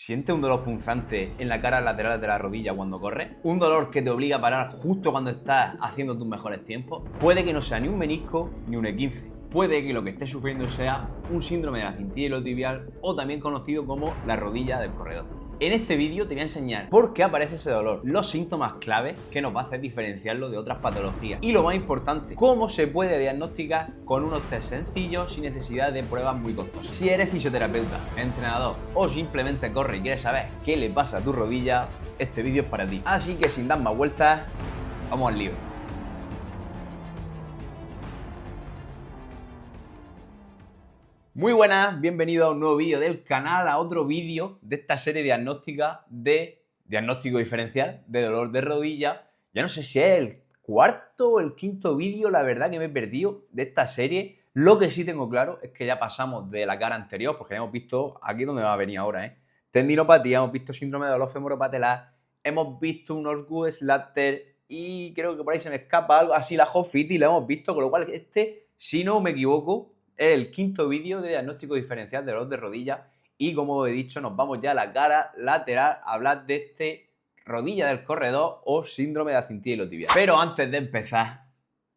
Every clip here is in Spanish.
¿Sientes un dolor punzante en la cara lateral de la rodilla cuando corres? ¿Un dolor que te obliga a parar justo cuando estás haciendo tus mejores tiempos? Puede que no sea ni un menisco ni un E15. Puede que lo que estés sufriendo sea un síndrome de la cintilla iliotibial o también conocido como la rodilla del corredor. En este vídeo te voy a enseñar por qué aparece ese dolor, los síntomas claves que nos va a hacer diferenciarlo de otras patologías y lo más importante, cómo se puede diagnosticar con unos test sencillos sin necesidad de pruebas muy costosas. Si eres fisioterapeuta, entrenador o simplemente corre y quieres saber qué le pasa a tu rodilla, este vídeo es para ti. Así que sin dar más vueltas, vamos al lío. Muy buenas, bienvenido a un nuevo vídeo del canal, a otro vídeo de esta serie diagnóstica de diagnóstico diferencial de dolor de rodilla. Ya no sé si es el cuarto o el quinto vídeo, la verdad que me he perdido de esta serie. Lo que sí tengo claro es que ya pasamos de la cara anterior, porque ya hemos visto, aquí donde va a venir ahora, tendinopatía, hemos visto síndrome de dolor femoropatelar, hemos visto un Osgood Schlatter y creo que por ahí se me escapa algo así, la Hofiti, lo hemos visto, con lo cual si no me equivoco, es el quinto vídeo de diagnóstico diferencial de dolor de rodilla y como he dicho nos vamos ya a la cara lateral a hablar de rodilla del corredor o síndrome de la cintilla iliotibial. Pero antes de empezar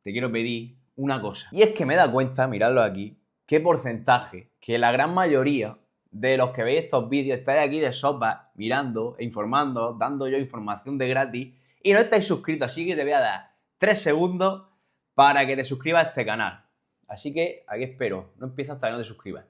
te quiero pedir una cosa y es que me da cuenta, miradlo aquí, qué porcentaje, que la gran mayoría de los que veis estos vídeos estáis aquí de sopa mirando e informando, dando yo información de gratis y no estáis suscritos, así que te voy a dar 3 segundos para que te suscribas a este canal. Así que aquí espero, no empiezo hasta que no te suscribas.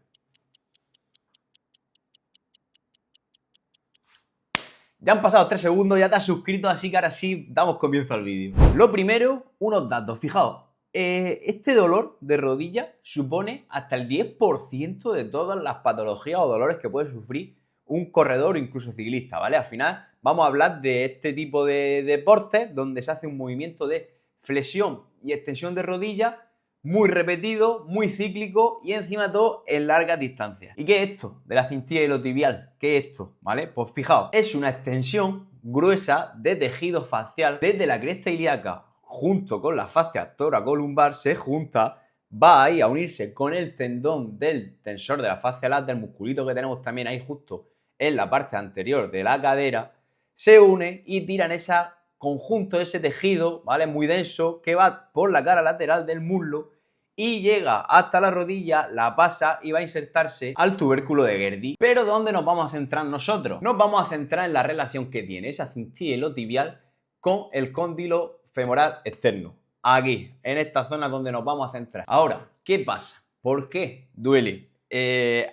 Ya han pasado 3 segundos, ya te has suscrito, así que ahora sí damos comienzo al vídeo. Lo primero, unos datos. Fijaos, este dolor de rodilla supone hasta el 10% de todas las patologías o dolores que puede sufrir un corredor o incluso ciclista, ¿vale? Al final vamos a hablar de este tipo de deportes donde se hace un movimiento de flexión y extensión de rodilla muy repetido, muy cíclico y encima de todo en largas distancias. ¿Y qué es esto de la cintilla iliotibial? ¿Qué es esto? ¿Vale? Pues fijaos, es una extensión gruesa de tejido facial desde la cresta ilíaca junto con la fascia toracolumbar se junta, va ahí a unirse con el tendón del tensor de la fascia lata, el musculito que tenemos también ahí justo en la parte anterior de la cadera, se une y tiran esa conjunto de ese tejido, ¿vale? Muy denso, que va por la cara lateral del muslo y llega hasta la rodilla, la pasa y va a insertarse al tubérculo de Gerdy. Pero ¿dónde nos vamos a centrar nosotros? Nos vamos a centrar en la relación que tiene esa cintilla iliotibial con el cóndilo femoral externo. Aquí, en esta zona donde nos vamos a centrar. Ahora, ¿qué pasa? ¿Por qué duele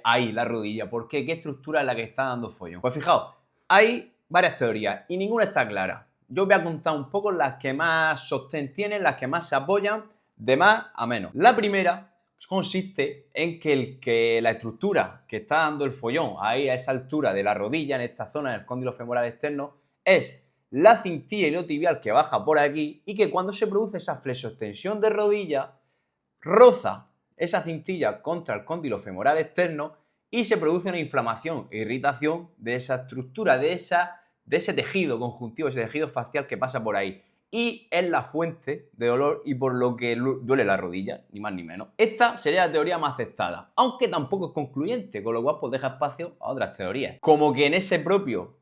ahí la rodilla? ¿Por qué? ¿Qué estructura es la que está dando follón? Pues fijaos, hay varias teorías y ninguna está clara. Yo voy a contar un poco las que más sostén tienen, las que más se apoyan, de más a menos. La primera consiste en que la estructura que está dando el follón ahí a esa altura de la rodilla, en esta zona del cóndilo femoral externo, es la cintilla iliotibial que baja por aquí y que cuando se produce esa flexoextensión de rodilla, roza esa cintilla contra el cóndilo femoral externo y se produce una inflamación e irritación de esa estructura, de ese tejido conjuntivo, ese tejido facial que pasa por ahí. Y es la fuente de dolor y por lo que duele la rodilla, ni más ni menos. Esta sería la teoría más aceptada, aunque tampoco es concluyente, con lo cual pues deja espacio a otras teorías. Como que en ese propio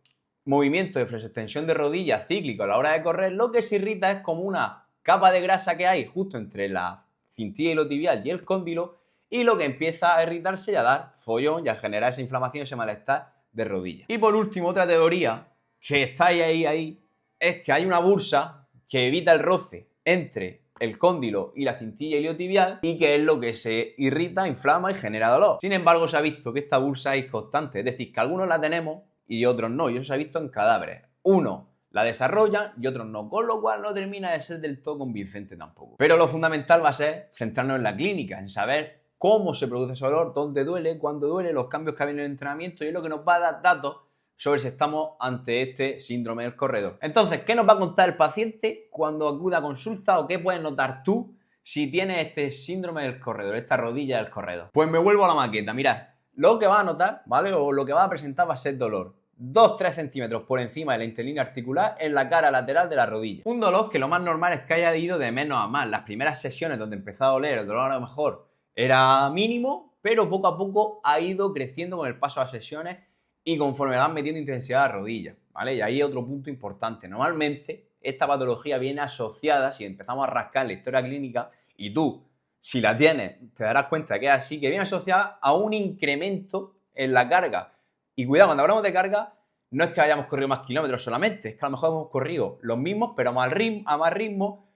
movimiento de flexoextensión de rodilla cíclico a la hora de correr, lo que se irrita es como una capa de grasa que hay justo entre la cintilla iliotibial y el cóndilo y lo que empieza a irritarse y a dar follón y a generar esa inflamación, ese malestar de rodilla. Y por último, otra teoría que está ahí, es que hay una bursa que evita el roce entre el cóndilo y la cintilla iliotibial y que es lo que se irrita, inflama y genera dolor. Sin embargo, se ha visto que esta bursa es constante, es decir, que algunos la tenemos y otros no, y eso se ha visto en cadáveres. Uno la desarrollan y otros no, con lo cual no termina de ser del todo convincente tampoco. Pero lo fundamental va a ser centrarnos en la clínica, en saber cómo se produce ese dolor, dónde duele, cuándo duele, los cambios que hay en el entrenamiento y es lo que nos va a dar datos sobre si estamos ante este síndrome del corredor. Entonces, ¿qué nos va a contar el paciente cuando acuda a consulta o qué puedes notar tú si tienes este síndrome del corredor, esta rodilla del corredor? Pues me vuelvo a la maqueta, mirad, lo que va a notar, ¿vale? O lo que va a presentar va a ser dolor. 2-3 centímetros por encima de la interlínea articular en la cara lateral de la rodilla. Un dolor que lo más normal es que haya ido de menos a más. Las primeras sesiones donde empezó a doler, el dolor a lo mejor era mínimo, pero poco a poco ha ido creciendo con el paso de las sesiones y conforme vas metiendo intensidad a la rodilla, ¿vale? Y ahí otro punto importante. Normalmente esta patología viene asociada, si empezamos a rascar la historia clínica, y tú, si la tienes, te darás cuenta que es así, que viene asociada a un incremento en la carga. Y cuidado, cuando hablamos de carga, no es que hayamos corrido más kilómetros solamente, es que a lo mejor hemos corrido los mismos, pero a más ritmo.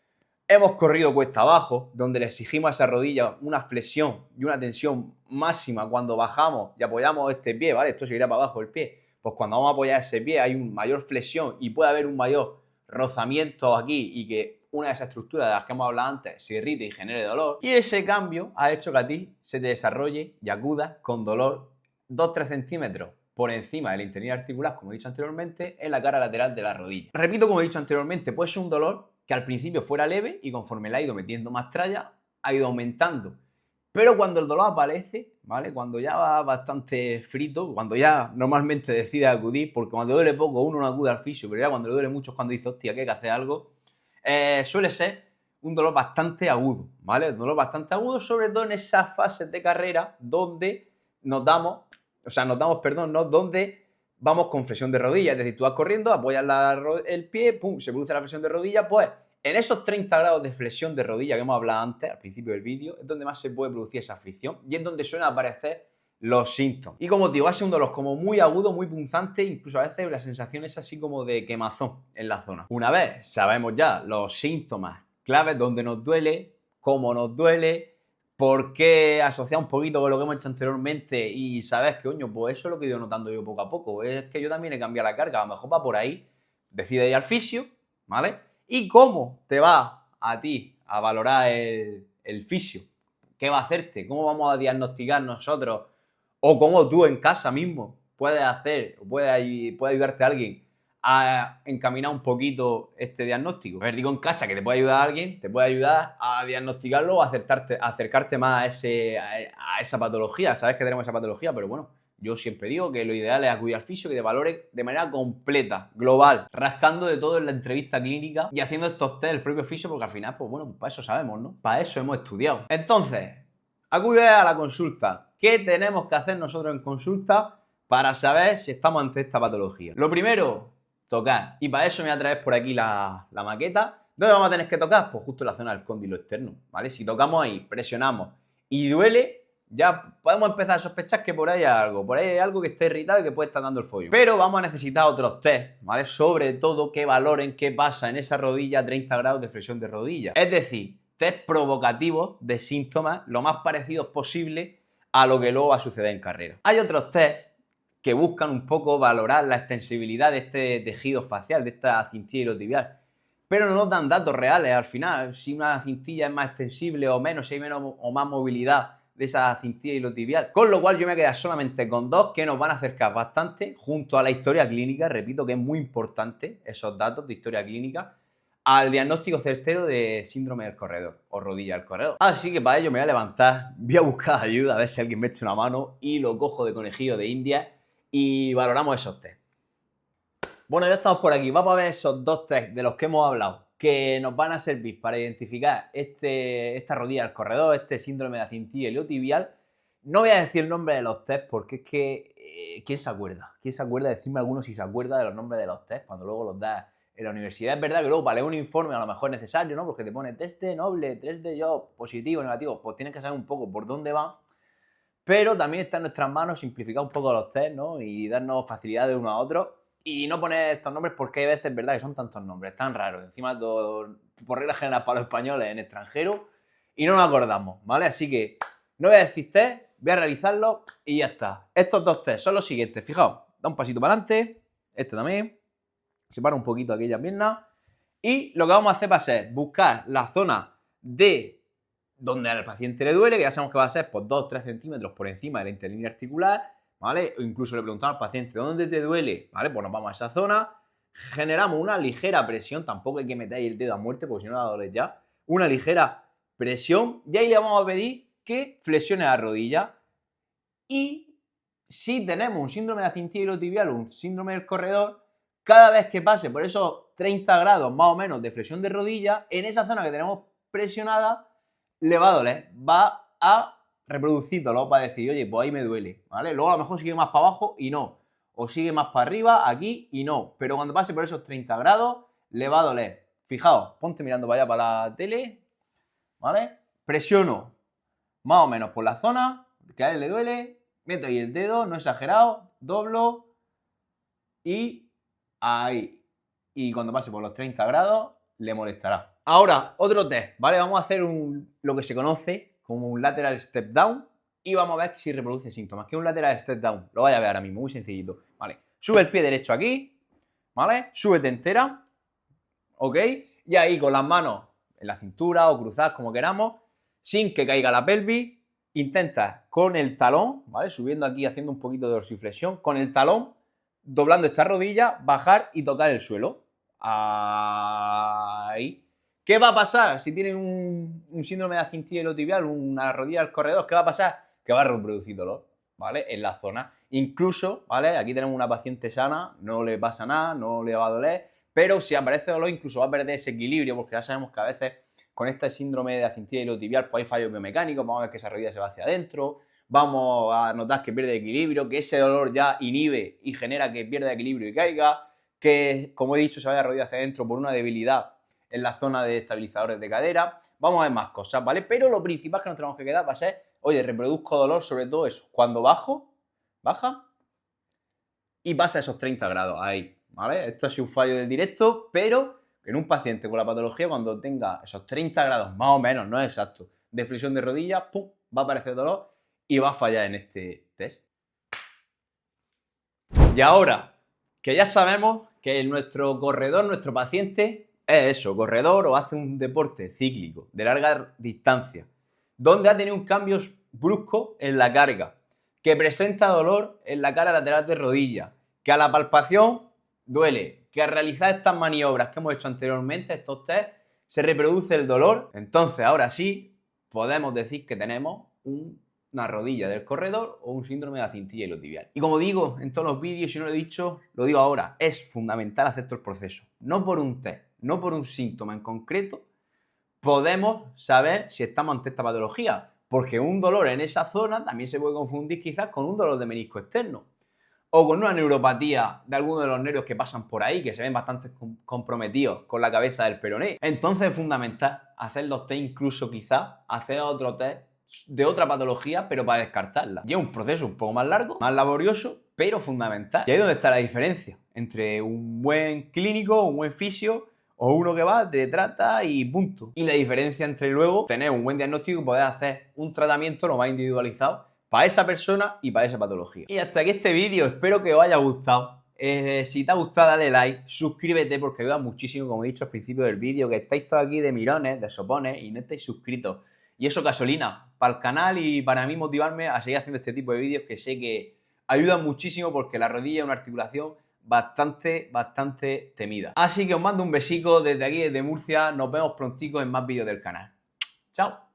Hemos corrido cuesta abajo, donde le exigimos a esa rodilla una flexión y una tensión máxima cuando bajamos y apoyamos este pie, ¿vale? Esto se irá para abajo el pie. Pues cuando vamos a apoyar ese pie hay una mayor flexión y puede haber un mayor rozamiento aquí y que una de esas estructuras de las que hemos hablado antes se irrite y genere dolor. Y ese cambio ha hecho que a ti se te desarrolle y acudas con dolor 2-3 centímetros por encima de la internidad articular, como he dicho anteriormente, en la cara lateral de la rodilla. Repito, como he dicho anteriormente, puede ser un dolor que al principio fuera leve y conforme le ha ido metiendo más tralla, ha ido aumentando. Pero cuando el dolor aparece, ¿vale? Cuando ya va bastante frito, cuando ya normalmente decide acudir, porque cuando duele poco uno no acude al fisio, pero ya cuando le duele mucho es cuando dice, hostia, que hay que hacer algo, suele ser un dolor bastante agudo, ¿vale? Un dolor bastante agudo, sobre todo en esas fases de carrera donde notamos, ¿no? Donde vamos con flexión de rodilla, es decir, tú vas corriendo, apoyas el pie, pum, se produce la flexión de rodilla, pues en esos 30 grados de flexión de rodilla que hemos hablado antes, al principio del vídeo, es donde más se puede producir esa fricción y es donde suelen aparecer los síntomas. Y como os digo, va a ser un dolor como muy agudo, muy punzante, incluso a veces la sensación es así como de quemazón en la zona. Una vez sabemos ya los síntomas claves, dónde nos duele, cómo nos duele, por qué asociar un poquito con lo que hemos hecho anteriormente y sabes que, coño, pues eso es lo que he ido notando yo poco a poco. Es que yo también he cambiado la carga, a lo mejor va por ahí, decide ir al fisio, ¿vale? ¿Y cómo te va a ti a valorar el fisio? ¿Qué va a hacerte? ¿Cómo vamos a diagnosticar nosotros? O cómo tú en casa mismo puedes hacer, puede ayudarte a alguien a encaminar un poquito este diagnóstico. A ver, digo en casa que te puede ayudar a alguien, te puede ayudar a diagnosticarlo o a acercarte más a esa patología. Sabes que tenemos esa patología, pero bueno, yo siempre digo que lo ideal es acudir al fisio que te valore de manera completa, global, rascando de todo en la entrevista clínica y haciendo estos test el propio fisio, porque al final, pues bueno, para eso sabemos, ¿no? Para eso hemos estudiado. Entonces, acude a la consulta. ¿Qué tenemos que hacer nosotros en consulta para saber si estamos ante esta patología? Lo primero, tocar. Y para eso me voy a traer por aquí la maqueta. ¿Dónde vamos a tener que tocar? Pues justo en la zona del cóndilo externo, ¿vale? Si tocamos ahí, presionamos y duele, ya podemos empezar a sospechar que por ahí hay algo que esté irritado y que puede estar dando el follón. Pero vamos a necesitar otros test, ¿vale? Sobre todo que valoren qué pasa en esa rodilla a 30 grados de flexión de rodilla. Es decir, test provocativos de síntomas lo más parecidos posible a lo que luego va a suceder en carrera. Hay otros test que buscan un poco valorar la extensibilidad de este tejido facial, de esta cintilla iliotibial, pero no nos dan datos reales al final, si una cintilla es más extensible o menos, si hay menos o más movilidad de esa cintilla iliotibial. Con lo cual yo me voy a quedar solamente con dos que nos van a acercar bastante junto a la historia clínica, repito que es muy importante esos datos de historia clínica, al diagnóstico certero de síndrome del corredor o rodilla del corredor. Así que para ello me voy a levantar, voy a buscar ayuda, a ver si alguien me echa una mano y lo cojo de conejillo de India y valoramos esos test. Bueno, ya estamos por aquí. Vamos a ver esos dos test de los que hemos hablado que nos van a servir para identificar esta rodilla del corredor, este síndrome de la cintilla iliotibial. No voy a decir el nombre de los test porque es que ¿quién se acuerda? ¿Quién se acuerda? Decirme alguno si se acuerda de los nombres de los test cuando luego los das en la universidad. Es verdad que luego para leer un informe a lo mejor es necesario, ¿no? Porque te pone test de Noble, test de Job, positivo, negativo. Pues tienes que saber un poco por dónde van. Pero también está en nuestras manos simplificar un poco los test, ¿no? Y darnos facilidad de uno a otro. Y no poner estos nombres porque hay veces, ¿verdad?, que son tantos nombres, tan raros. Encima, por regla general para los españoles en extranjero. Y no nos acordamos, ¿vale? Así que no voy a decir test, voy a realizarlo y ya está. Estos dos test son los siguientes. Fijaos, da un pasito para adelante. Este también. Separa un poquito aquella pierna. Y lo que vamos a hacer va a ser buscar la zona de donde al paciente le duele, que ya sabemos que va a ser pues 2-3 centímetros por encima de la interlínea articular, ¿vale? O incluso le preguntamos al paciente, ¿dónde te duele? ¿Vale? Pues nos vamos a esa zona, generamos una ligera presión, tampoco hay que meter ahí el dedo a muerte porque si no va a doler ya, una ligera presión y ahí le vamos a pedir que flexione la rodilla y si tenemos un síndrome de la cintilla iliotibial o un síndrome del corredor, cada vez que pase por esos 30 grados más o menos de flexión de rodilla, en esa zona que tenemos presionada, le va a doler, va a reproducir dolor, va a decir, oye, pues ahí me duele, ¿vale? Luego a lo mejor sigue más para abajo y no. o sigue más para arriba, aquí y no. Pero cuando pase por esos 30 grados, le va a doler. Fijaos, ponte mirando para allá, para la tele, ¿vale? Presiono más o menos por la zona que a él le duele, meto ahí el dedo, no exagerado, doblo y ahí. Y cuando pase por los 30 grados, le molestará. Ahora, otro test, ¿vale? Vamos a hacer lo que se conoce como un lateral step down y vamos a ver si reproduce síntomas. ¿Qué es un lateral step down? Lo vais a ver ahora mismo, muy sencillito. ¿Vale? Sube el pie derecho aquí, ¿vale? Súbete entera, ¿ok? Y ahí con las manos en la cintura o cruzadas como queramos, sin que caiga la pelvis, intentas con el talón, ¿vale? Subiendo aquí, haciendo un poquito de dorsiflexión, con el talón, doblando esta rodilla, bajar y tocar el suelo. Ahí. ¿Qué va a pasar si tienes un síndrome de acintilla iliotibial, una rodilla al corredor? ¿Qué va a pasar? Que va a reproducir dolor, ¿vale? En la zona. Incluso, ¿vale? Aquí tenemos una paciente sana, no le pasa nada, no le va a doler, pero si aparece dolor incluso va a perder ese equilibrio, porque ya sabemos que a veces con este síndrome de acintilla iliotibial pues hay fallos biomecánicos, vamos a ver que esa rodilla se va hacia adentro, vamos a notar que pierde equilibrio, que ese dolor ya inhibe y genera que pierda equilibrio y caiga, que, como he dicho, se vaya la rodilla hacia adentro por una debilidad en la zona de estabilizadores de cadera. Vamos a ver más cosas, ¿vale? Pero lo principal que nos tenemos que quedar va a ser, oye, reproduzco dolor, sobre todo eso, cuando bajo, baja y pasa esos 30 grados ahí, ¿vale? Esto ha sido un fallo del directo, pero en un paciente con la patología, cuando tenga esos 30 grados, más o menos, no es exacto, de flexión de rodilla, ¡pum!, va a aparecer dolor y va a fallar en este test. Y ahora, que ya sabemos que nuestro corredor, nuestro paciente, es eso, corredor o hace un deporte cíclico de larga distancia, donde ha tenido un cambio brusco en la carga, que presenta dolor en la cara lateral de rodilla, que a la palpación duele, que al realizar estas maniobras que hemos hecho anteriormente, estos test, se reproduce el dolor. Entonces, ahora sí, podemos decir que tenemos una rodilla del corredor o un síndrome de acintilla iliotibial. Y como digo en todos los vídeos, si no lo he dicho, lo digo ahora, es fundamental hacer todo el proceso. No por un test, no por un síntoma en concreto, podemos saber si estamos ante esta patología, porque un dolor en esa zona también se puede confundir quizás con un dolor de menisco externo o con una neuropatía de alguno de los nervios que pasan por ahí, que se ven bastante comprometidos con la cabeza del peroné. Entonces es fundamental hacer los test, incluso quizás hacer otro test de otra patología, pero para descartarla. Y es un proceso un poco más largo, más laborioso, pero fundamental. Y ahí es donde está la diferencia entre un buen clínico, un buen fisio o uno que va, te trata y punto. Y la diferencia entre luego tener un buen diagnóstico y poder hacer un tratamiento lo más individualizado para esa persona y para esa patología. Y hasta aquí este vídeo, espero que os haya gustado. Si te ha gustado, dale like, suscríbete porque ayuda muchísimo, como he dicho al principio del vídeo, que estáis todos aquí de mirones, de sopones y no estáis suscritos. Y eso gasolina para el canal y para mí motivarme a seguir haciendo este tipo de vídeos que sé que ayudan muchísimo porque la rodilla es una articulación bastante temida. Así que os mando un besico desde aquí, desde Murcia. Nos vemos prontico en más vídeos del canal. Chao.